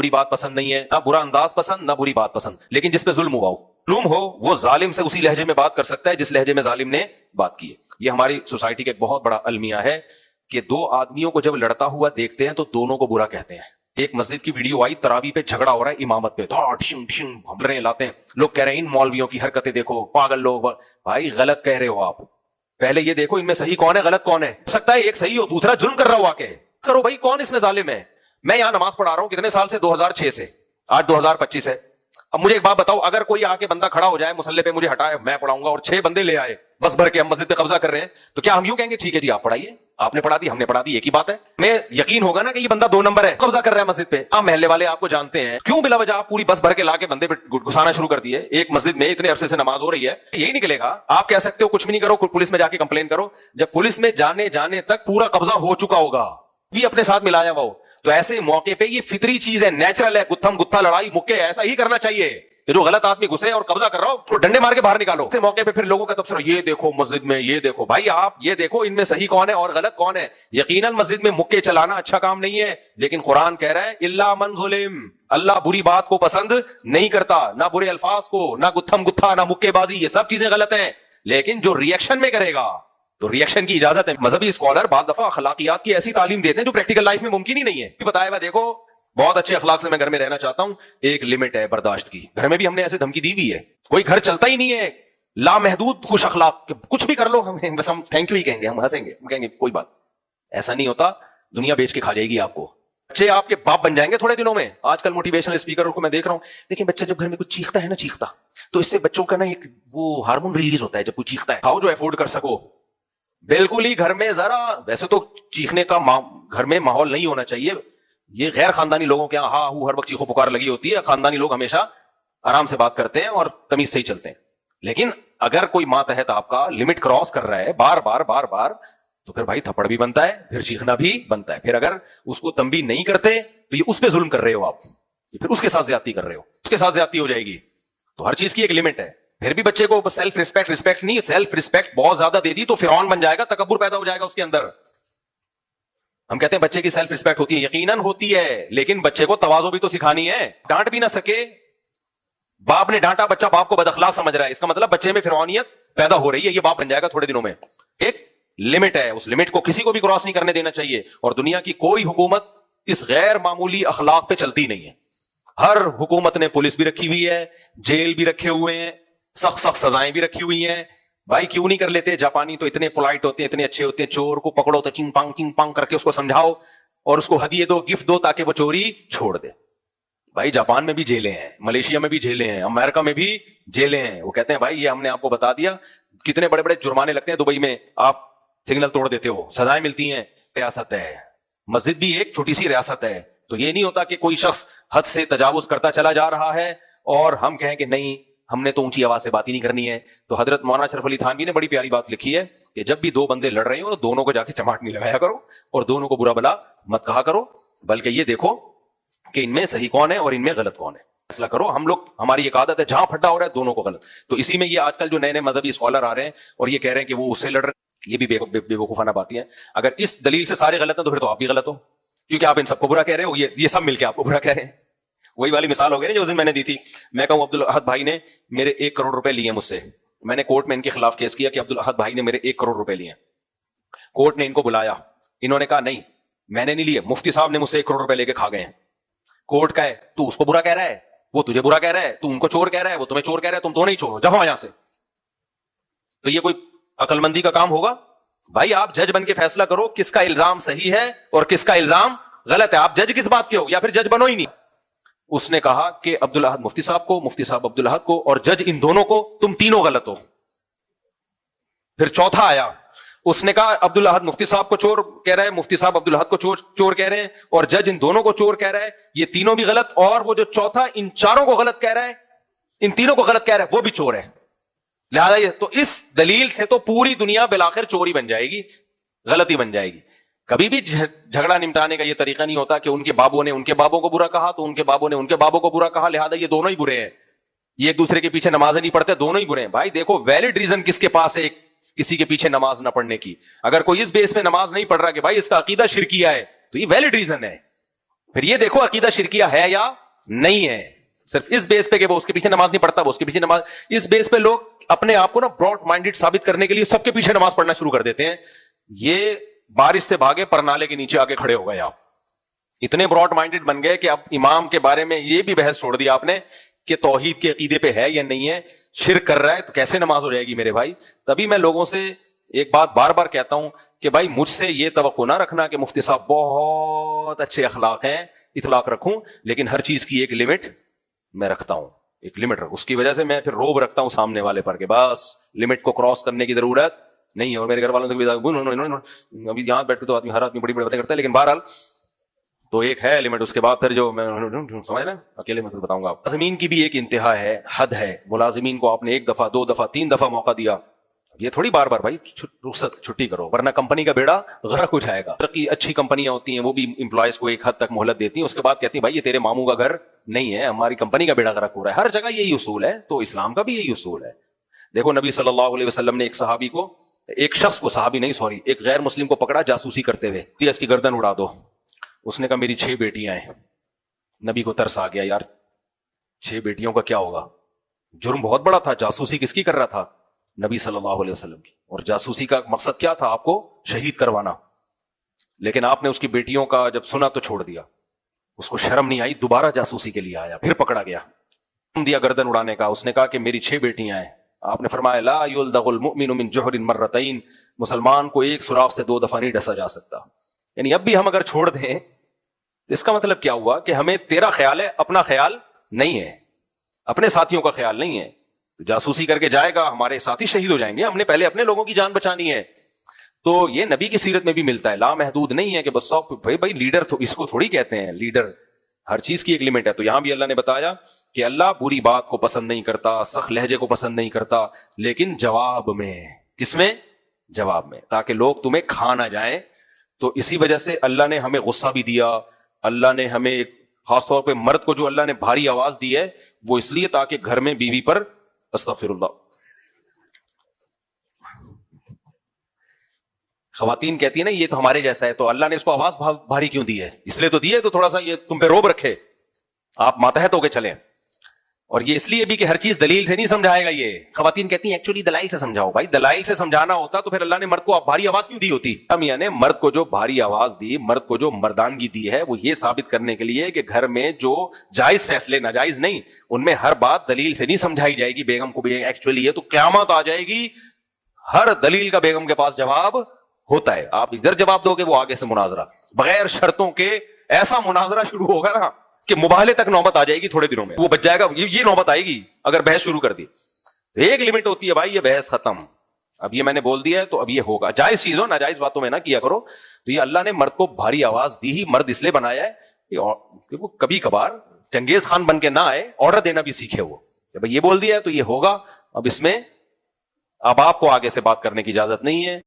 बुरी बात पसंद नहीं है, ना बुरा अंदाज पसंद, ना बुरी बात पसंद, लेकिन जिस पे जुल्म हुआ हो, वो जालिम से उसी लहजे में बात कर सकता है जिस लहजे में जालिम ने बात की है। ये हमारी सोसाइटी का एक बहुत बड़ा अलमिया है कि दो आदमियों को जब लड़ता हुआ देखते हैं तो दोनों को बुरा कहते हैं। एक मस्जिद की वीडियो आई, तरावी पे झगड़ा हो रहा है, इमामत पे भमरे लाते हैं, लोग कह रहे हैं इन मौलवियों की हरकतें देखो, पागल लोग। भाई गलत कह रहे हो आप, पहले ये देखो इनमें सही कौन है गलत कौन है। हो सकता है एक सही हो दूसरा जुल्म कर रहा हो, आके करो भाई कौन इसमें जालिम है। मैं यहां नमाज पढ़ा रहा हूं कितने साल से, 2006 से, आज 2025 है। अब मुझे एक बात बताओ, अगर कोई आके बंदा खड़ा हो जाए मुसल्ले पे, मुझे हटाए, मैं पढ़ाऊंगा और 6 बंदे ले आए बस भर के, हम मस्जिद पे कब्जा कर रहे हैं, तो क्या हम यूं कहेंगे ठीक है जी आप पढ़ाइए, आपने पढ़ा दी हमने पढ़ा दी, एक ही बात है। मैं यकीन होगा ना कि ये बंदा 2 नंबर है, कब्जा कर रहा है मस्जिद पे। आप महल्ले वाले आपको जानते हैं, क्यों बिला वजह आप पूरी बस भर के लाके बंदे पे घुसाना शुरू कर दिए। एक मस्जिद में इतने अरसे से नमाज हो रही है, यही निकलेगा। आप कह सकते हो कुछ भी नहीं करो, पुलिस में जाके कंप्लेन करो, जब पुलिस में जाने तक पूरा कब्जा हो चुका होगा, भी अपने साथ मिलाया वो। तो ऐसे मौके पे ये फितरी चीज है, नेचुरल है, गुत्थम गुत्था लड़ाई मुक्के, ऐसा ही करना चाहिए। ये जो गलत आदमी घुसे और कब्जा कर रहा हो तो डंडे मार के बाहर निकालो। ऐसे मौके पे फिर लोगों का तबसरा, ये देखो मस्जिद में, ये देखो भाई आप ये देखो इनमें सही कौन है और गलत कौन है। यकीनन मस्जिद में मुक्के चलाना अच्छा काम नहीं है, लेकिन कुरान कह रहा है इल्ला मन जुलिम, अल्लाह बुरी बात को पसंद नहीं करता, ना बुरे अल्फाज को, ना गुत्थम गुत्था, ना मुक्केबाजी, ये सब चीजें गलत हैं। लेकिन जो रिएक्शन में करेगा तो रिएक्शन की इजाजत है। मजहबी स्कॉलर बाज दफा अखलाकियात की ऐसी तालीम देते हैं जो प्रैक्टिकल लाइफ में मुमकिन ही नहीं है। बताया हुआ देखो बहुत अच्छे अखलाक से मैं घर में रहना चाहता हूं, एक लिमिट है बर्दाश्त की। घर में भी हमने ऐसे धमकी दी हुई है, कोई घर चलता ही नहीं है लामहदूद खुश अखलाक, कुछ भी कर लो हमें बस हम थैंक यू ही कहेंगे, हम हंसेंगे, हम कहेंगे कोई बात। ऐसा नहीं होता, दुनिया बेच के खा जाएगी आपको। बच्चे आपके बाप बन जाएंगे थोड़े दिनों में। आजकल मोटिवेशनल स्पीकर को मैं देख रहा हूं, देखिए बच्चा जब घर में कुछ चीखता है ना, चीखता तो इससे बच्चों का ना एक वो हार्मोन रिलीज होता है जब कोई चीखता है। खाओ जो अफोर्ड कर सको, बिल्कुल ही घर में जरा, वैसे तो चीखने का घर में माहौल नहीं होना चाहिए, ये गैर खानदानी लोगों के यहाँ हाँ हर वक्त चीखो पुकार लगी होती है। खानदानी लोग हमेशा आराम से बात करते हैं और तमीज से ही चलते हैं। लेकिन अगर कोई मातहत आपका लिमिट क्रॉस कर रहा है बार बार बार बार, तो फिर भाई थप्पड़ भी बनता है, फिर चीखना भी बनता है। फिर अगर उसको तंबीह नहीं करते तो ये उस पर जुल्म कर रहे हो आप, फिर उसके साथ ज्यादती कर रहे हो, उसके साथ ज्यादती हो जाएगी। तो हर चीज की एक लिमिट है। फिर भी बच्चे को सेल्फ रिस्पेक्ट नहीं, सेल्फ रिस्पेक्ट बहुत ज्यादा दे दी तो फिरौन बन जाएगा, तकब्बुर पैदा हो जाएगा उसके अंदर। हम कहते हैं बच्चे की सेल्फ रिस्पेक्ट होती है, यकीनन होती है, लेकिन बच्चे को तवाज़ो भी तो सिखानी है। डांट भी ना सके, बाप ने डांटा, बच्चा बाप को बदअखलाक समझ रहा है, इसका मतलब बच्चे में फिरौनियत पैदा हो रही है, ये बाप बन जाएगा थोड़े दिनों में। एक लिमिट है, उस लिमिट को किसी को भी क्रॉस नहीं करने देना चाहिए। और दुनिया की कोई हुकूमत इस गैर मामूली अखलाक पे चलती नहीं है। हर हुकूमत ने पुलिस भी रखी हुई है, जेल भी रखे हुए हैं, सख्त सख्त सजाएं भी रखी हुई हैं। भाई क्यों नहीं कर लेते? जापानी तो इतने पोलाइट होते हैं, इतने अच्छे होते हैं, चोर को पकड़ो तो चिंग पांग करके उसको समझाओ और उसको हदिये दो, गिफ्ट दो ताकि वो चोरी छोड़ दे। भाई जापान में भी जेलें हैं, मलेशिया में भी जेलें हैं, अमेरिका में भी जेलें हैं। वो कहते हैं भाई ये हमने आपको बता दिया, कितने बड़े बड़े जुर्माने लगते हैं दुबई में, आप सिग्नल तोड़ देते हो, सजाएं मिलती हैं। रियासत है, मस्जिद भी एक छोटी सी रियासत है। तो ये नहीं होता कि कोई शख्स हद से तजावुज करता चला जा रहा है और हम कहें कि नहीं हमने तो ऊंची आवाज से बात ही नहीं करनी है। तो हजरत मौलाना अशरफ अली थानवी ने बड़ी प्यारी बात लिखी है कि जब भी 2 बंदे लड़ रहे हो तो दोनों को जाके चमाट नहीं लगाया करो और दोनों को बुरा भला मत कहा करो, बल्कि ये देखो कि इनमें सही कौन है और इनमें गलत कौन है, फैसला करो। हम लोग, हमारी एक आदत है जहां फड्डा हो रहा है दोनों को गलत। तो इसी में ये आजकल जो नए नए मजहबी स्कॉलर आ रहे हैं और ये कह रहे हैं कि वो उससे लड़ रहे हैं, ये भी बेवकूफाना बातें हैं। अगर इस दलील से सारे गलत हैं तो फिर तो आप भी गलत हो, क्योंकि आप इन सबको बुरा कह रहे हो, ये सब मिलकर आपको बुरा कह रहे हैं। वही वाली मिसाल हो गई ना जो उस दिन मैंने दी थी। मैं कहूं अब्दुल अहद भाई ने मेरे 1 करोड़ रुपए लिए मुझसे, मैंने कोर्ट में इनके खिलाफ केस किया कि अब्दुल अहद भाई ने मेरे 1 करोड़ रुपए लिए। कोर्ट ने इनको बुलाया, इन्होंने कहा नहीं मैंने नहीं लिए, मुफ्ती साहब ने मुझसे 1 करोड़ रुपए लेके खा गए हैं। कोर्ट का है, तू उसको बुरा कह रहा है, वो तुझे बुरा कह रहा है, तू उनको चोर कह रहा है, वो तुम्हें चोर कह रहा है, तुम दोनों ही चोर हो, जाओ यहां से। तो ये कोई अकलमंदी का काम होगा? भाई आप जज बन के फैसला करो किसका इल्जाम सही है और किसका इल्जाम गलत है। आप जज किस बात के हो? या फिर जज बनो ही नहीं। उसने कहा कि अब्दुल अहद मुफ्ती साहब को, मुफ्ती साहब अब्दुल अहद को और जज इन दोनों को, तुम तीनों गलत हो। फिर चौथा आया, उसने कहा अब्दुल अहद मुफ्ती साहब को चोर कह रहा है, मुफ्ती साहब अब्दुल अहद को चोर कह रहे हैं और जज इन दोनों को चोर कह रहा है, ये तीनों भी गलत। और वो जो चौथा इन चारों को गलत कह रहा है, इन तीनों को गलत कह रहा है, वो भी चोर है। लिहाजा ये तो इस दलील से तो पूरी दुनिया बिलाखिर चोरी बन जाएगी, गलती बन जाएगी। कभी भी झगड़ा निपटाने का ये तरीका नहीं होता कि उनके बाबों ने उनके बाबों को बुरा कहा तो उनके बाबों ने उनके बाबों को बुरा कहा, लिहाजा ये दोनों ही बुरे हैं, ये एक दूसरे के पीछे नमाजें नहीं पढ़ते, दोनों ही बुरे हैं। भाई देखो वैलिड रीजन किसके पास है किसी के पीछे नमाज ना पढ़ने की? अगर कोई इस बेस में नमाज नहीं पढ़ रहा कि भाई इसका अकीदा शिरकिया है, तो ये वैलिड रीजन है। پھر یہ دیکھو عقیدہ شرکیہ ہے یا نہیں ہے. صرف اس بیس پہ کہ وہ اس کے پیچھے نماز نہیں پڑھتا، وہ اس کے پیچھے نماز، اس بیس پہ لوگ اپنے آپ کو نا براڈ مائنڈڈ ثابت کرنے کے لیے سب کے پیچھے نماز پڑھنا شروع کر دیتے ہیں. یہ بارش سے بھاگے پر نالے کے نیچے آگے کھڑے ہو گئے. آپ اتنے براڈ مائنڈڈ بن گئے کہ اب امام کے بارے میں یہ بھی بحث چھوڑ دیا آپ نے کہ توحید کے عقیدے پہ ہے یا نہیں ہے، شرک کر رہا ہے تو کیسے نماز ہو جائے گی میرے بھائی. تبھی میں لوگوں سے ایک بات بار بار کہتا ہوں کہ بھائی مجھ سے یہ توقع نہ رکھنا کہ مفتی صاحب بہت اچھے اخلاق ہیں، اطلاق رکھوں، لیکن ہر چیز کی ایک لمٹ میں رکھتا ہوں، ایک لمٹ رکھ. اس کی وجہ سے میں پھر روب رکھتا ہوں سامنے والے پر کہ بس لمٹ کو کراس کرنے کی ضرورت نہیں ہے. اور میرے گھر والوں سے ابھی یہاں بیٹھ کے تو آدمی ہر آدمی بڑی بڑی باتیں کرتا ہے، لیکن بہرحال تو ایک ہے لمٹ. اس کے بعد پھر جو میں سمجھ رہے ہیں اکیلے میں پھر بتاؤں گا. ملازمین کی بھی ایک انتہا ہے، حد ہے. ملازمین کو آپ نے ایک دفعہ، دو دفعہ، تین دفعہ موقع دیا، یہ تھوڑی بار بار بھائی رخصت چھٹی کرو ورنہ کمپنی کا بیڑا غرق ہو جائے گا. ترقی اچھی کمپنیاں ہوتی ہیں وہ بھی امپلائز کو ایک حد تک مہلت دیتی ہیں، اس کے بعد کہتی ہیں بھائی یہ تیرے ماموں کا گھر نہیں ہے، ہماری کمپنی کا بیڑا غرق ہو رہا ہے. ہر جگہ یہی اصول ہے، تو اسلام کا بھی یہی اصول ہے. دیکھو نبی صلی اللہ علیہ وسلم نے ایک صحابی کو، ایک شخص کو، صحابی نہیں سوری، ایک غیر مسلم کو پکڑا جاسوسی کرتے ہوئے، اس کی گردن اڑا دو. اس نے کہا میری 6 بیٹیاں ہیں. نبی کو ترس آ گیا، یار 6 بیٹیوں کا کیا ہوگا؟ جرم بہت بڑا تھا. جاسوسی کس کی کر رہا تھا؟ نبی صلی اللہ علیہ وسلم کی. اور جاسوسی کا مقصد کیا تھا؟ آپ کو شہید کروانا. لیکن آپ نے اس کی بیٹیوں کا جب سنا تو چھوڑ دیا. اس کو شرم نہیں آئی، دوبارہ جاسوسی کے لیے آیا، پھر پکڑا گیا، دیا گردن اڑانے کا. اس نے کہا کہ میری 6 بیٹیاں ہیں. آپ نے فرمایا لا یلدغ المؤمن من جحر مرتين، مسلمان کو ایک سوراخ سے 2 دفعہ نہیں ڈسا جا سکتا. یعنی اب بھی ہم اگر چھوڑ دیں تو اس کا مطلب کیا ہوا کہ ہمیں تیرا خیال ہے، اپنا خیال نہیں ہے، اپنے ساتھیوں کا خیال نہیں ہے. تو جاسوسی کر کے جائے گا، ہمارے ساتھی شہید ہو جائیں گے. ہم نے پہلے اپنے لوگوں کی جان بچانی ہے. تو یہ نبی کی سیرت میں بھی ملتا ہے. لا محدود نہیں ہے کہ بس بھائی لیڈر تو اس کو تھوڑی کہتے ہیں لیڈر، ہر چیز کی ایک لمٹ ہے. تو یہاں بھی اللہ نے بتایا کہ اللہ بری بات کو پسند نہیں کرتا، سخت لہجے کو پسند نہیں کرتا، لیکن جواب میں، کس میں؟ جواب میں، تاکہ لوگ تمہیں کھا نہ جائیں. تو اسی وجہ سے اللہ نے ہمیں غصہ بھی دیا. اللہ نے ہمیں خاص طور پہ مرد کو جو اللہ نے بھاری آواز دی ہے وہ اس لیے تاکہ گھر میں بیوی پر، استغفر اللہ، خواتین کہتی ہیں نا یہ تو ہمارے جیسا ہے، تو اللہ نے اس کو آواز بھاری کیوں دی ہے؟ اس لیے تو دی ہے تو تھوڑا سا یہ تم پہ روب رکھے، آپ ماتحت ہو کے چلیں. اور یہ اس لیے بھی کہ ہر چیز دلیل سے نہیں سمجھائے گا. یہ خواتین کہتی ہیں ایکچولی دلائل سے سمجھاؤ. بھائی دلائل سے سمجھانا ہوتا تو پھر اللہ نے مرد کو بھاری آواز کیوں دی ہوتی؟ میاں نے مرد کو جو بھاری آواز دی، مرد کو جو مردانگی دی ہے، وہ یہ ثابت کرنے کے لیے کہ گھر میں جو جائز فیصلے، ناجائز نہیں، ان میں ہر بات دلیل سے نہیں سمجھائی جائے گی. بیگم کو بھی ایکچولی یہ تو قیامت آ جائے گی، ہر دلیل کا بیگم کے پاس جواب ہوتا ہے. آپ ادھر جواب دو گے، وہ آگے سے مناظرہ بغیر شرطوں کے، ایسا مناظرہ شروع ہوگا نا کہ مباہلے تک نوبت آ جائے گی. تھوڑے دنوں میں وہ بچ جائے گا، یہ نوبت آئے گی اگر بحث شروع کر دی. ایک لمٹ ہوتی ہے بھائی، یہ بحث ختم. اب یہ میں نے بول دیا ہے تو اب یہ ہوگا. جائز چیزوں، ناجائز باتوں میں نہ کیا کرو. تو یہ اللہ نے مرد کو بھاری آواز دی ہی مرد اس لیے بنایا ہے کہ وہ کبھی کبھار چنگیز خان بن کے نہ آئے، آرڈر دینا بھی سیکھے. وہ جب یہ بول دیا ہے تو یہ ہوگا. اب اس میں اب آپ کو آگے سے بات کرنے کی اجازت نہیں ہے.